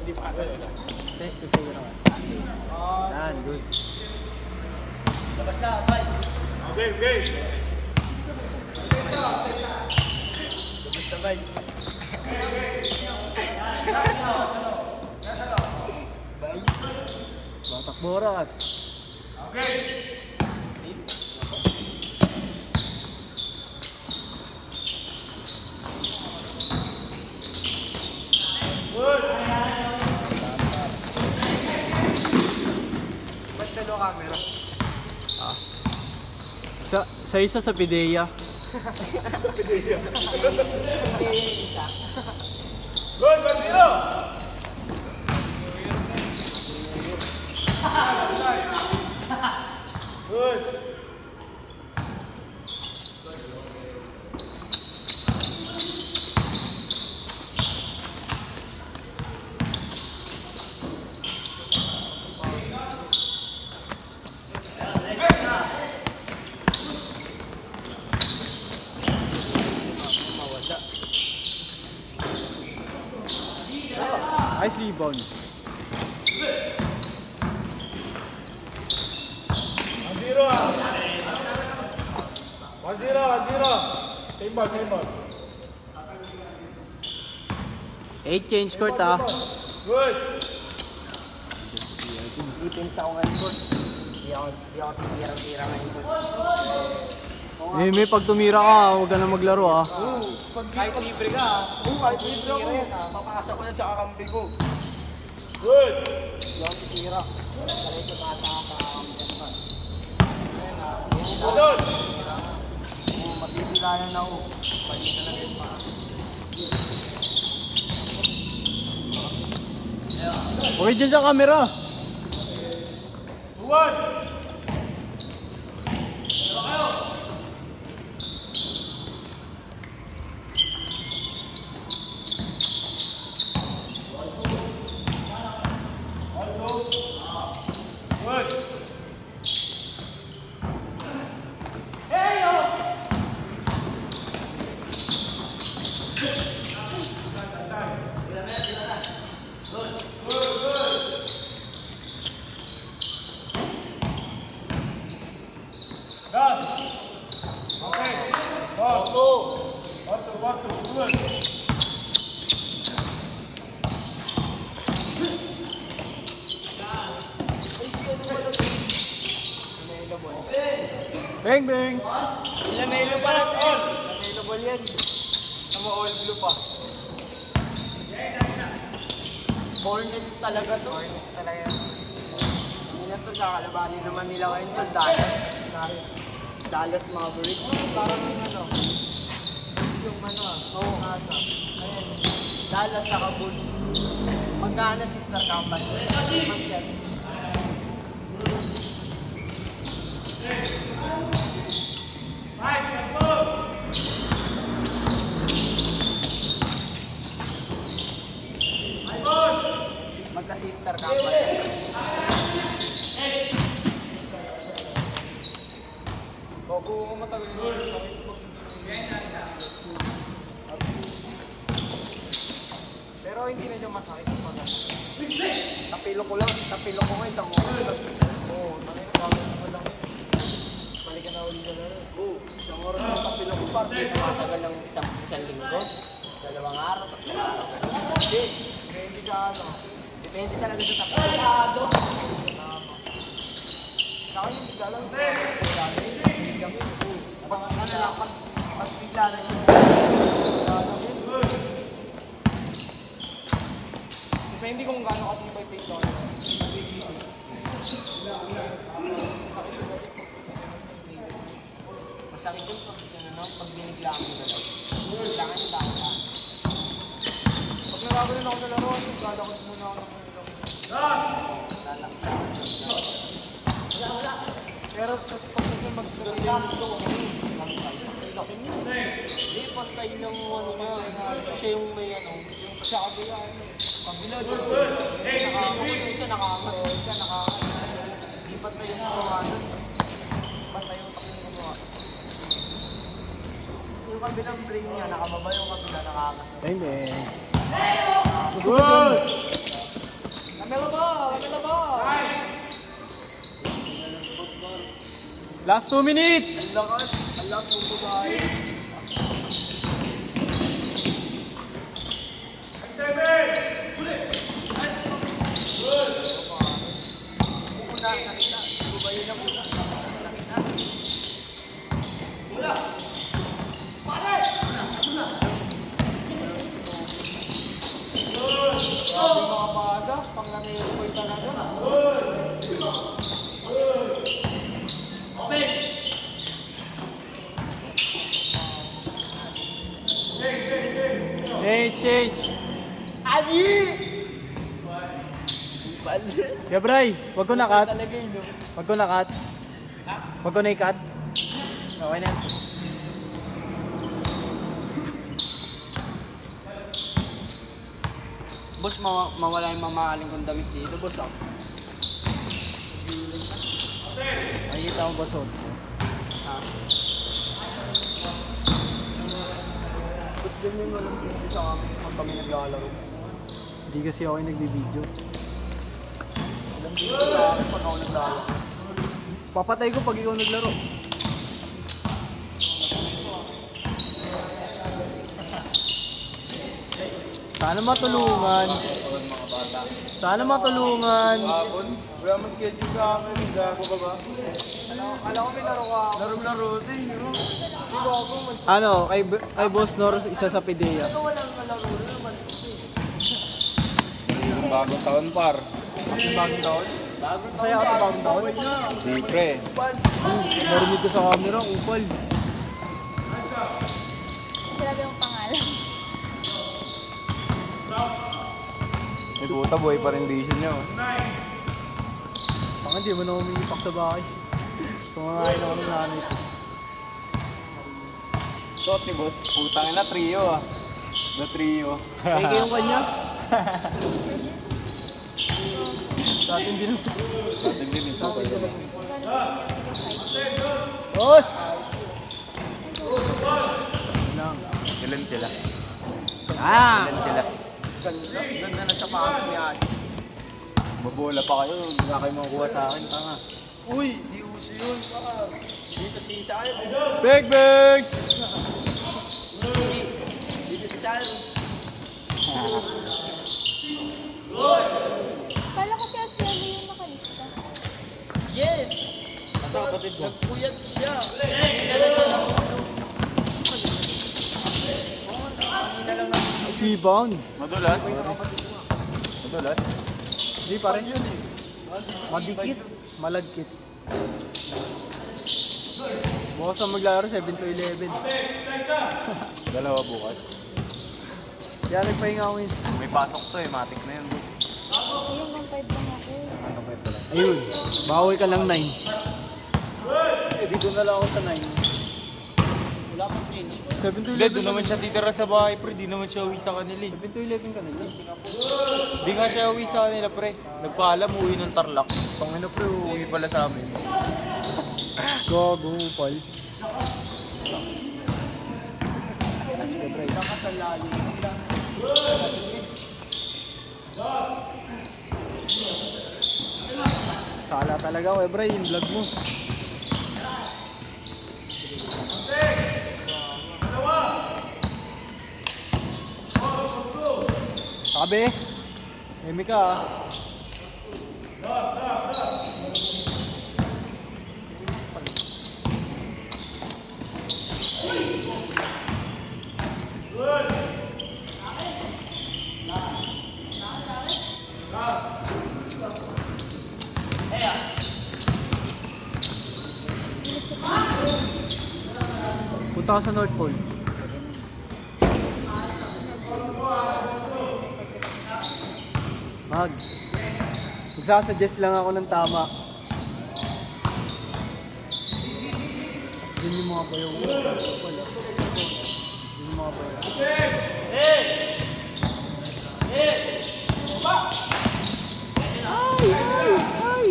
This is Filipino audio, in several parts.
Hindi pa ata yun. Yan, good. Labas na, bye. Okay, okay. Labas na, bye. Batak Boras. Okay. Good. Ba't na camera? Sa isa sa Pidea. Sa Pidea. Good, 1-0. Good. Nice rebound. 1-0. Same ball, same ball. 8 change court ah. Good. Ipin sa ako ngayon, boss. Di ako tirang-tira ngayon, boss. May pag tumira ka, huwag ka na maglaro ah. Kahit libre ka, kahit libre ako, papasok ko na sa kakampi ko. Good. Di ako titira. Kalay ko nasa kakampi ko. Good. Mabibilayan ako. Balik na lang yun pa. Okay dyan sa camera. 2-1. Bang bang. Ilan na ilo pa na all? Ilan na ilo ball yan? Tama all blue pa. Hornets talaga to. Hornets talaga. Hindi na to kakalabanin naman nila ngayon to. Dallas Mavericks. Parang ano. Yung ano. Oo. Ayan. Dallas saka Bulls. Magkana sister company. Magyan. Magka-sister company. Kung matagal mo, pero hindi na yung masakit yung pag tapilo ko lang, tapilo ko nga isang oras. Oo, nakikita ko lang. Balikan na ulit na lang. Oo, isang oras na tapilo ko pa. Hindi na matagal ng isang linggo. 2 araw, 3 araw. Hindi, depende ka ano. Depende talaga sa tapilo. Saka yung bigla lang. Ano lang, pag bigla na yun. Depende kung gaano katibay pa ito. Masakit yung pag binigla mo na lang. Kailangan yung dahil ka. Pag nagagalan ako na laro, gagawin muna ako ng pero pag kasi magsulat lang ito, laki niyo. Hindi, pantay lang ano nga. Siya yung may ano, yung sa kabila. Kabila doon. Nakakakulo siya, nakakakulo siya, nakakakulo. Hindi pantay yung mga doon. Pantay yung takbo ng mga. Yung kabilang brain niya, nakababa yung kabila, nakakakulo. Bang bang. Good! Last 2 minutes! Ang lakas. Ang lakas mo bumahay. Grabe mga pasa, pang nangyayari talaga. Change. Yeah, Bray. Wag ko na-cut. Wag ko na-cut. Wag ko na-i-cut. Okay na yan. Boss, mawala yung mamahaling kong damit dito, boss. Nakikita mo ba son? Ba't ganyan walang pinto sa amin pag kami naglalaro? Hindi kasi ako yung nagbibideo. Walang pinto sa akin pag ako naglalaro. Papatay ko pag ikaw naglaro. Sana matulungan. Sana matulungan. Wala mo schedule sa akin, gago ka ba? Alam ko may laro ka. Laro-laro din, yun. Di ba ako Ano, kay Boss Nor, isa sa PDEA. walang kalaro na naman. Bagong taon, par. Ang bagong taon? Masaya ka sa bagong taon? Siyempre. Narinig ko sa camera, upal. Grabe yung pangalan. May puta, boy pa rin vision nyo. Baka di mo na umiipak sa bahay. Kumangain ako ng nanay ko. Shot ni boss. Putang ina, trio ah. The trio. Peke yung kanya. Sa atin din. Atin din ito. Boss! Lang. Ilan sila? Ah! Ilan sila? Ganda na sa pangit ni Ate. Mabola pa kayo. Hindi na kayo makukuha sa akin. Tanga. Uy, di uso yun. Baka dito si Cyrus. Big big! Dito si Cyrus. Kala ko si Asiano yung nakalista. Yes! Kapatid mo. Nagpuyat siya. Kaya siya na Rebound. Madulas? Madulas? Hindi pa rin yun eh. Madikit. Malagkit. Bukas ang maglalaro 7 to 11. Dalawa bukas. Kaya nagpahinga ako yun. May pasok to eh. Matik na yun. Ayun, bang 5 lang ako. Ano pa ito lang? Ayun. Bawi ka lang 9. Eh, dito na lang ako sa 9. Wala kang change. 7 to 11. Hindi, doon naman siya titira sa bahay, pre. Di naman siya uwi sa kanila eh. 7 to 11 ka na yun. Di nga siya uwi sa kanila, pre. Nagpaalam, uwi ng Tarlac. Pangino, pre, uwi pala sa amin. Gago, pal. Kakasalali. Sala talaga ako, Ebra, yung vlog mo. Sabi, Emi ka ah. Punta ka sa North Pole. Magsasuggest lang ako ng tama. Yun yung mga bayaw. Yun yung mga bayaw. Ay!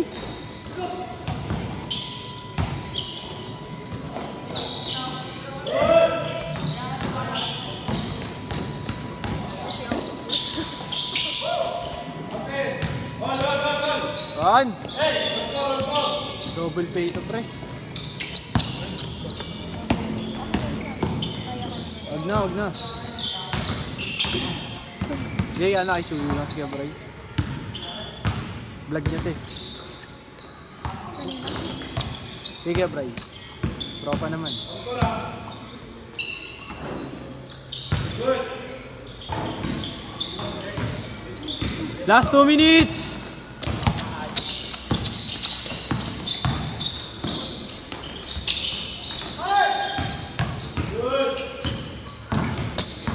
Run! Double pay to pre. Huwag na. Jay, ano kay Suyo lang si Gabray? Vlog niya, te. Sige, Gabray. Tropa naman. Last 2 minutes!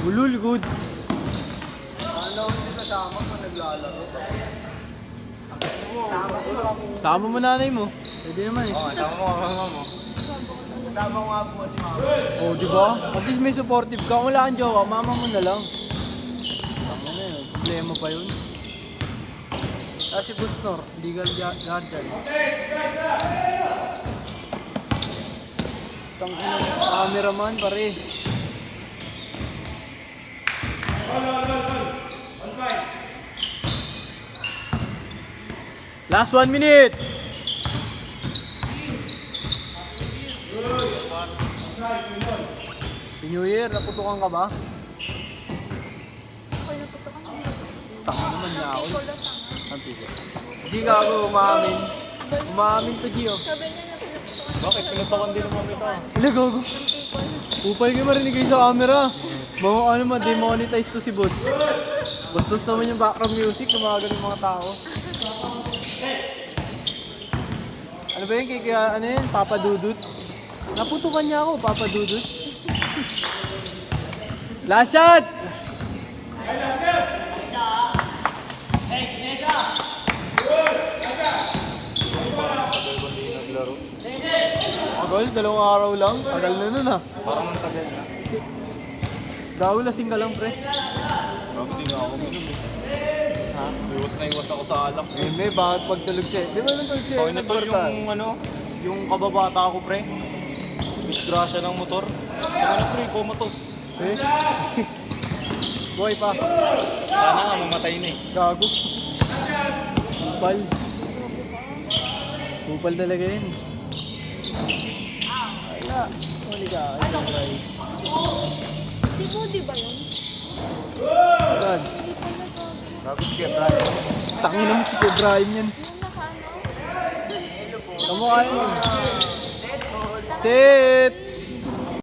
Ulul, good. Ano hindi kasama kung naglalaro? Sama mo nanay mo. Pwede naman eh. Oo, kasama mo ang mama mo. Kasama ko nga po si mama. Oh, di ba? At least may supportive ka. Kung wala kang jowa, mama mo na lang. Ano na yun? Problema pa yun. Kasi Busnor, legal guardian. Tangina, cameraman pare. Last 1 minute. New Year, naputukan ka ba? Ako naputukan mo. Tama naman na ako. Ikaw lang tanga. Ang tigo. Hindi ka ako umamin. Umamin to Gio. Sabi niya na pinuputukan. Bakit? Pinutukan din naman ito. Hindi, gago. Ng people. Upay kayo marinig kayo sa camera. Mga ano ma, demonetize to si boss. Bastos naman yung background music, kumagal yung mga tao. Ano ba yun? Kaya ano yun? Papa Dudut? Naputukan niya ako, Papa Dudut. Last shot! Agol, 2 araw lang. Tagal na nun ah. Parang ang tagal na. Gago, lasing ka lang pre. Bakit hindi nga ako minum eh. Ha? Iwas na iwas ako sa alak. Eh, may bakit pag tulog siya? Di ba nung tulog siya? Okay na tol yung ano, yung kababata ko pre. Disgrasya ng motor. Ano pre, comatose. Eh? Boy pa. Sana nga mamatay na eh. Gago. Kupal. Kupal talaga yun. Wala. Huli ka. Di mo, di ba yun? Saan? Hindi pala to. Bago si Brian. Tangin naman si Kebrahim yan. Yung naka ano? Kamukha yun. Sit!